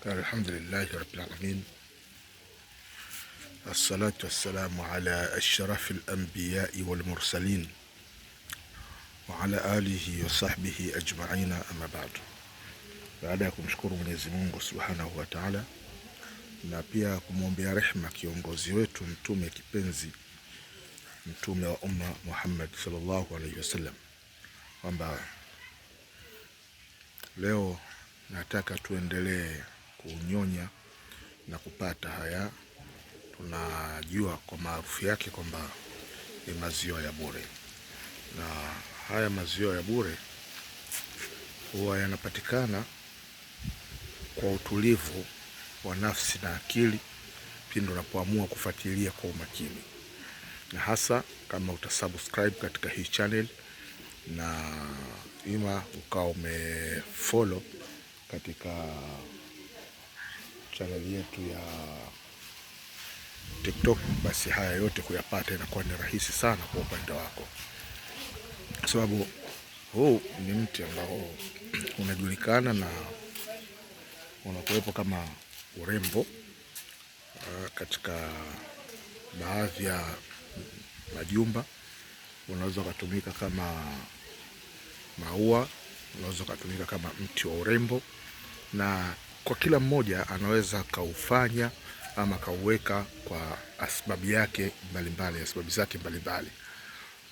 Alhamdulillahi rabbil alamin, assalatu wassalamu ala ashrafil anbiyai wal mursalin wa ala alihi wa sahbihi ajma'ina, amma ba'du. Baada ya kumshukuru Mwenyezi Mungu Subhanahu wa Ta'ala na pia kumwombea rehema kiongozi wetu, mtume kipenzi, mtume wa umma Muhammad sallallahu alaihi wasallam, kwamba leo nataka tuendelee kunyonya na kupata haya. Tunajua kwa maarufu yake kwamba ni maziwa ya bure, na haya maziwa ya bure huwa yanapatikana kwa utulivu wa nafsi na akili pindi unapoamua kufuatilia kwa umakini, na hasa kama utasubscribe katika hii channel na ima ukawa umefollow katika channel yetu ya TikTok, basi haya yote kuyapata inakuwa ni rahisi sana kwa upande wako, kwa sababu huu ni mti ambao unajulikana na unakuwepo kama urembo katika baadhi ya majumba. Unaweza kutumika kama maua, unaweza kutumika kama mti wa urembo, na kwa kila mmoja anaweza kaufanya ama kauweka kwa asbabu yake mbalimbali, asbabu zake mbalimbali.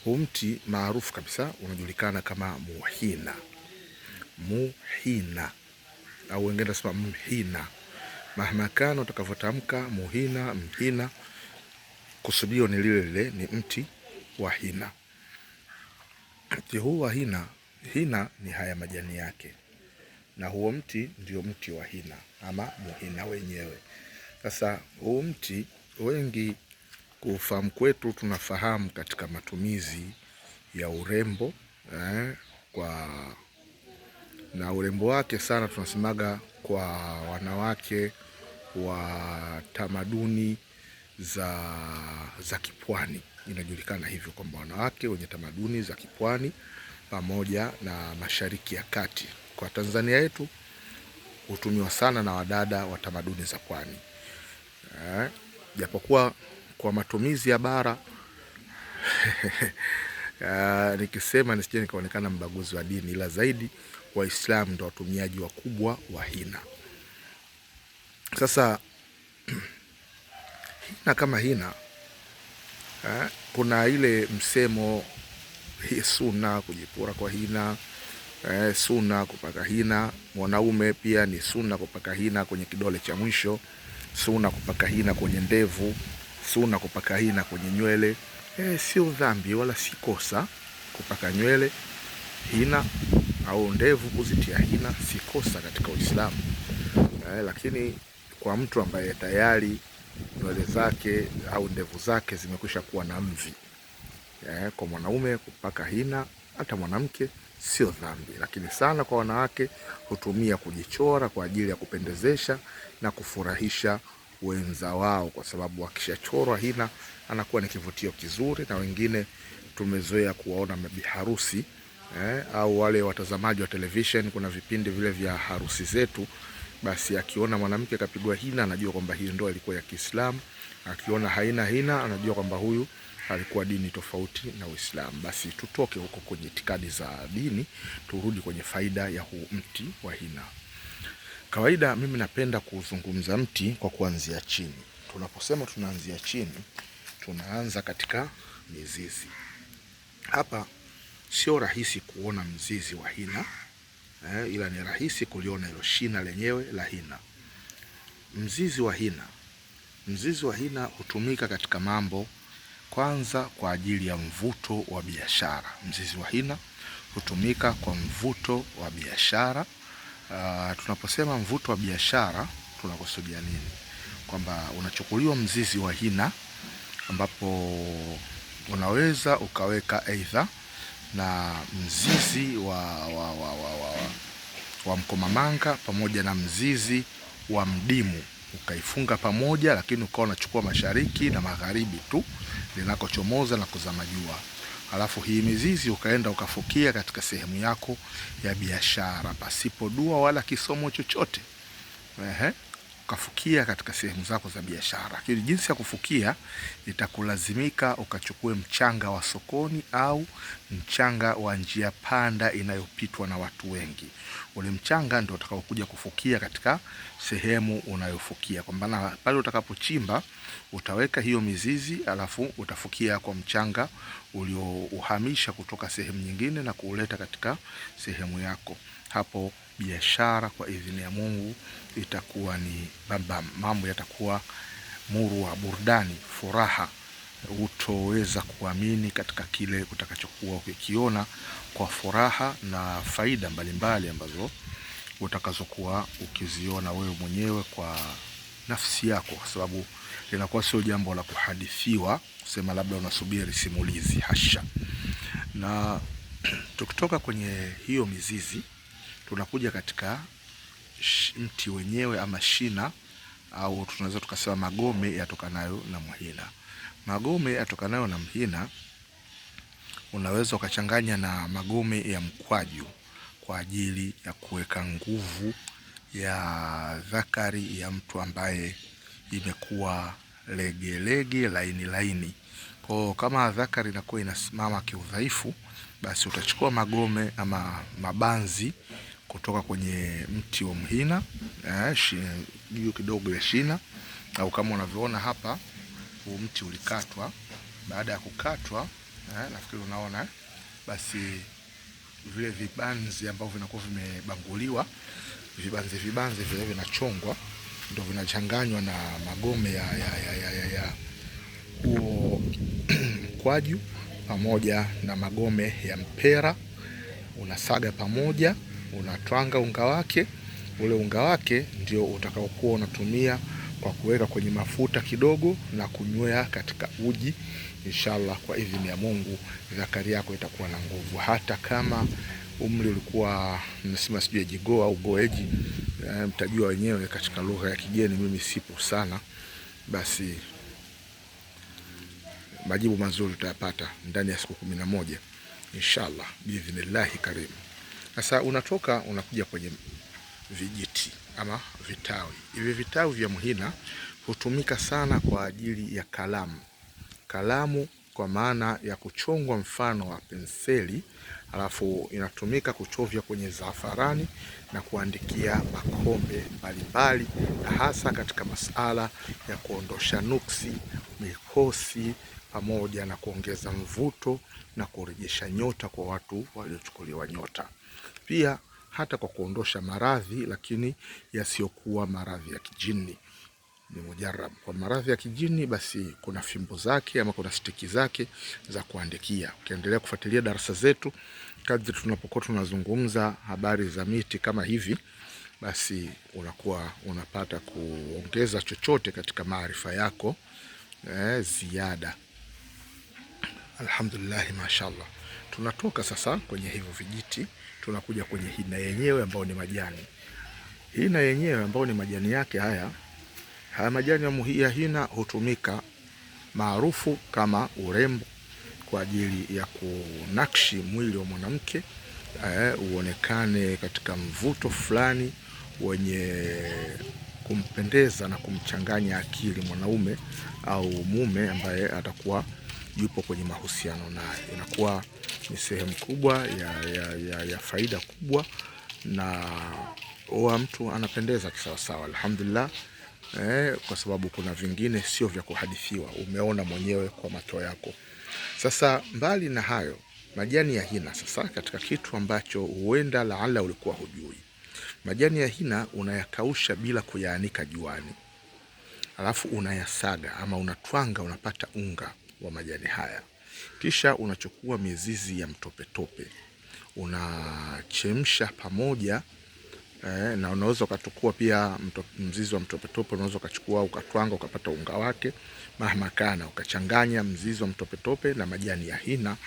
Huu mti maarufu kabisa unajulikana kama muhina, muhina au wengine nasema mhina. Mahma kana utakavyotamka muhina, mhina, kusudio ni lile lile, ni mti wa hina. Mti huu wa hina, hina ni haya majani yake, na huo mti ndio mti wa hina ama muhina wenyewe. Sasa huu mti wengi kufahamu kwetu tunafahamu katika matumizi ya urembo na urembo wake sana tunasemaga kwa wanawake wa tamaduni za kipwani. Inajulikana hivyo kwamba wanawake wenye tamaduni za kipwani pamoja na Mashariki ya Kati, kwa Tanzania yetu hutumiwa sana na wadada wa tamaduni za pwani. Japokuwa kwa matumizi ya bara nikisema nisije nikaonekana mbaguzi wa dini, ila zaidi Waislamu ndio watumiaji wakubwa wa hina. Sasa hina kama hina, kuna ile msemo hii sunna kujipura kwa hina, sunna kupaka hina. Mwanaume pia ni sunna kupaka hina kwenye kidole cha mwisho, sunna kupaka hina kwenye ndevu, sunna kupaka hina kwenye nywele. Sio dhambi wala si kosa kupaka nywele hina au ndevu kuzitia hina, si kosa katika Uislamu. Lakini kwa mtu ambaye tayari nywele zake au ndevu zake zimekwisha kuwa na mvi, kwa mwanaume kupaka hina, hata mwanamke, sio dhambi. Lakini sana kwa wanawake hutumia kujichora kwa ajili ya kupendezesha na kufurahisha wenza wao, kwa sababu akishachorwa hina anakuwa ni kivutio kizuri. Na wengine tumezoea kuwaona mabi harusi au wale watazamaji wa television, kuna vipindi vile vya harusi zetu, basi akiona mwanamke kapigwa hina anajua kwamba hii ndoa ilikuwa ya Kiislamu. Akiona haina hina anajua kwamba huyu alikuwa dini tofauti na Uislamu. Basi tutoke huko kwenye itikadi za dini, turudi kwenye faida ya huu mti wa hina. Kawaida mimi napenda kuzungumza mti kwa kuanzia chini. Tunaposema tunaanzia chini, tunaanza katika mizizi. Hapa sio rahisi kuona mzizi wa hina, ila ni rahisi kuliona hilo shina lenyewe la hina. Mzizi wa hina hutumika katika mambo, kwanza kwa ajili ya mvuto wa biashara. Mzizi wa hina hutumika kwa mvuto wa biashara. Tunaposema mvuto wa biashara tunakusudia nini? Kwamba unachukuliwa mzizi wa hina ambapo unaweza ukaweka aidha na mzizi wa mkomamanga pamoja na mzizi wa mdimu, ukaifunga pamoja, lakini ukawa unachukua mashariki na magharibi tu linakochomoza na kuzama jua. Alafu hii mizizi ukaenda ukafukia katika sehemu yako ya biashara pasipo dua wala kisomo chochote. ukafukia katika sehemu zako za biashara. Lakini jinsi ya kufukia, itakulazimika ukachukue mchanga wa sokoni au mchanga wa njia panda inayopitwa na watu wengi. Ule mchanga ndio utakaokuja kufukia katika sehemu unayofukia. Kwa maana pale utakapochimba utaweka hiyo mizizi, alafu utafukia kwa mchanga uliouhamisha kutoka sehemu nyingine na kuuleta katika sehemu yako. Hapo biashara kwa idhini ya Mungu itakuwa ni bamba, mambo yatakuwa murwa, burudani, furaha. Utoweza kuamini katika kile utakachokuwa ukikiona kwa furaha na faida mbalimbali ambazo utakazokuwa ukiziona wewe mwenyewe kwa nafsi yako, kwa sababu linakuwa sio jambo la kuhadithiwa kusema labda unasubiri simulizi, hasha. Na tukitoka kwenye hiyo mizizi tunakuja katika mti wenyewe ama shina, au tunaweza tukasema magome yatokanayo na mhina. Magome yatokanayo na mhina unaweza ukachanganya na magome ya mkwaju kwa ajili ya kuweka nguvu ya dhakari ya mtu ambaye imekuwa lege laini. Kwa kama dhakari inakuwa inasimama kiudhaifu, basi utachukua magome ama mabanzi kutoka kwenye mti wa mhina, juu kidogo ya shina, au kama unavyoona hapa huu mti ulikatwa. Baada ya kukatwa, nafikiri unaona, basi vile vibanzi ambavyo vinakuwa vimebanguliwa, vibanzi vile vinachongwa, ndio vinachanganywa na magome ya huo mkwaju pamoja na magome ya mpera. Unasaga pamoja, unatwanga unga wake. Ule unga wake ndio utakaokuwa unatumia kwa kuweka kwenye mafuta kidogo na kunywea katika uji. Inshallah, kwa idhini ya Mungu, dhakari yako itakuwa na nguvu. Hata kama umri ulikuwa nasema sijui jigo au goeji, mtajua wenyewe katika lugha ya kigeni, mimi sipo sana, basi majibu mazuri utayapata ndani ya siku 11 inshallah biidhnillahi karim. Sasa unatoka unakuja kwenye vijiti ama vitawi. Hivi vitawi vya mhina hutumika sana kwa ajili ya kalamu kwa maana ya kuchongwa mfano wa penseli, alafu inatumika kuchovya kwenye zafarani na kuandikia makombe mbalimbali, na hasa katika masala ya kuondosha nuksi, mikosi, pamoja na kuongeza mvuto na kurejesha nyota kwa watu waliochukuliwa nyota. Pia hata kwa kuondosha maradhi, lakini yasiyokuwa maradhi ya kijini. Ni mujarab. Kwa maradhi ya kijini, basi kuna fimbo zake ama kuna stiki zake za kuandikia. Ukiendelea kufuatilia darasa zetu, kadri tunapokuwa tunazungumza habari za miti kama hivi, basi unakuwa unapata kuongeza chochote katika maarifa yako ziada. Alhamdulillah, mashallah. Tunatoka sasa kwenye hivyo vijiti, tunakuja kwenye hina yenyewe ambayo ni majani. Hina yenyewe ambayo ni majani yake haya majani ya hina hutumika maarufu kama urembo, kwa ajili ya kunakshi mwili wa mwanamke uonekane katika mvuto fulani wenye kumpendeza na kumchanganya akili mwanaume au mume ambaye atakuwa yupo kwenye mahusiano naye. Inakuwa ni sehemu kubwa ya faida kubwa, na mtu anapendeza kisawasawa, alhamdulillah. Kwa sababu kuna vingine sio vya kuhadithiwa, umeona mwenyewe kwa macho yako. Sasa mbali na hayo, majani ya hina sasa, katika kitu ambacho huenda laala ulikuwa hujui, majani ya hina unayakausha bila kuyaanika juani, alafu unayasaga ama unatwanga, unapata unga wa majani haya. Kisha unachukua mizizi ya mtopetope, unachemsha pamoja, na unaweza ukachukua pia mzizi wa mtopetope, unaweza ukachukua ukatwanga ukapata unga wake mahmakana, ukachanganya mzizi wa mtopetope na majani ya hina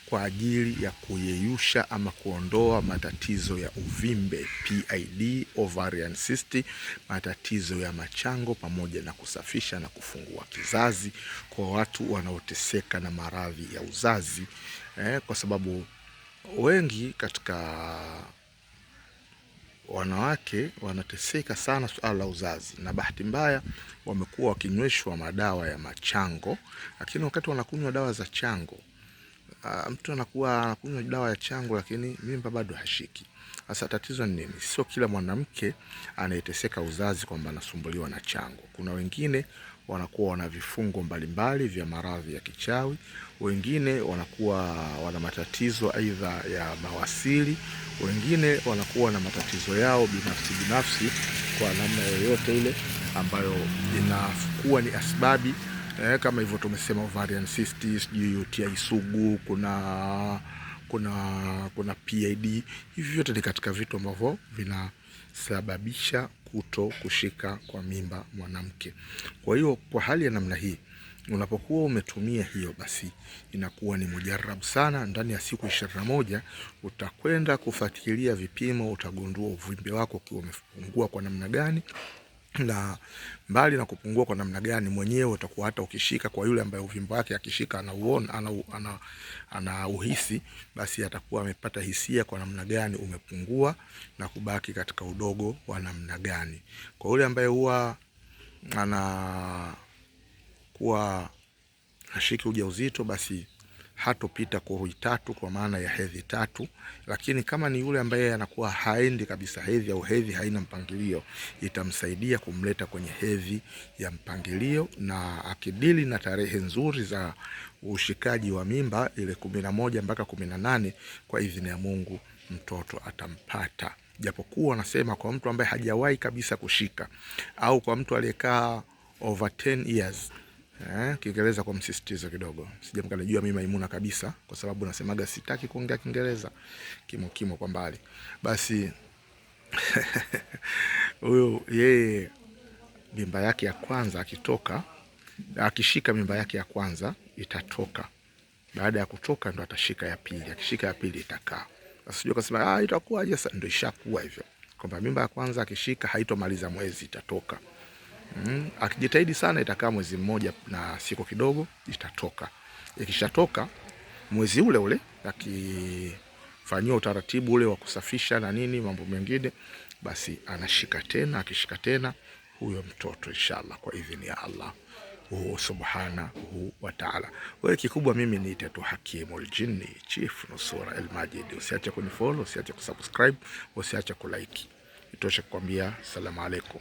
kwa ajili ya kuyeyusha ama kuondoa matatizo ya uvimbe, PID, ovarian cyst, matatizo ya machango, pamoja na kusafisha na kufungua kizazi kwa watu wanaoteseka na maradhi ya uzazi, kwa sababu wengi katika wanawake wanateseka sana suala la uzazi, na bahati mbaya wamekuwa wakinyweshwa madawa ya machango, lakini wakati wanakunywa dawa za chango, mtu anakuwa anakunywa dawa ya chango lakini mimba bado hashiki. Sasa tatizo ni nini? Sio kila mwanamke anayeteseka uzazi kwamba anasumbuliwa na chango. Kuna wengine wanakuwa wana vifungo mbalimbali vya maradhi ya kichawi, wengine wanakuwa wana matatizo aidha ya bawasiri, wengine wanakuwa na matatizo yao binafsi kwa namna yoyote ile ambayo inakuwa ni asbabi kama hivyo tumesema ovarian cyst, UTI sugu, kuna PID. Hivi vyote ni katika vitu ambavyo vinasababisha kuto kushika kwa mimba mwanamke. Kwa hiyo kwa hali ya namna hii, unapokuwa umetumia hiyo, basi inakuwa ni mujarabu sana. Ndani ya siku 21 utakwenda kufuatilia vipimo, utagundua uvimbe wako ukiwa umepungua kwa namna gani, na mbali na kupungua kwa namna gani, mwenyewe utakuwa hata ukishika, kwa yule ambaye uvimbe wake akishika anauona, ana uhisi, basi atakuwa amepata hisia kwa namna gani umepungua na kubaki katika udogo wa namna gani. Kwa yule ambaye huwa anakuwa hashiki ujauzito, basi hatopita kurui 3 kwa maana ya hedhi 3. Lakini kama ni yule ambaye anakuwa haendi kabisa hedhi au hedhi haina mpangilio, itamsaidia kumleta kwenye hedhi ya mpangilio, na akidili na tarehe nzuri za ushikaji wa mimba ile 11 mpaka 18, kwa idhini ya Mungu mtoto atampata. Japokuwa nasema kwa mtu ambaye hajawahi kabisa kushika, au kwa mtu aliyekaa over 10 years, Kiingereza kwa msisitizo kidogo, sijamkanijua mimi Maimuna kabisa, kwa sababu nasemaga sitaki kuongea Kiingereza kimo kwa mbali. Basi huyo yeye mimba yake ya kwanza akishika mimba yake ya kwanza itatoka. Baada ya kutoka ndo atashika ya pili. Akishika ya pili itakaa. Sasa sijui kasema itakuwaje? Sasa ndio ishakuwa hivyo, kwamba mimba ya kwanza akishika haitomaliza mwezi itatoka. Akijitahidi sana itakaa mwezi mmoja na siku kidogo itatoka. Ikishatoka mwezi ule ule, akifanywa utaratibu ule wa kusafisha na nini mambo mengine, basi anashika tena. Akishika tena huyo mtoto inshallah kwa idhini ya Allah subhanahu wa ta'ala. Wewe kikubwa mimi niite tu Hakimul Jinni Chief Nusura El Majid. Usiache kunifollow, usiache kusubscribe, usiache kulike. Itoshe kukwambia salamu alaykum.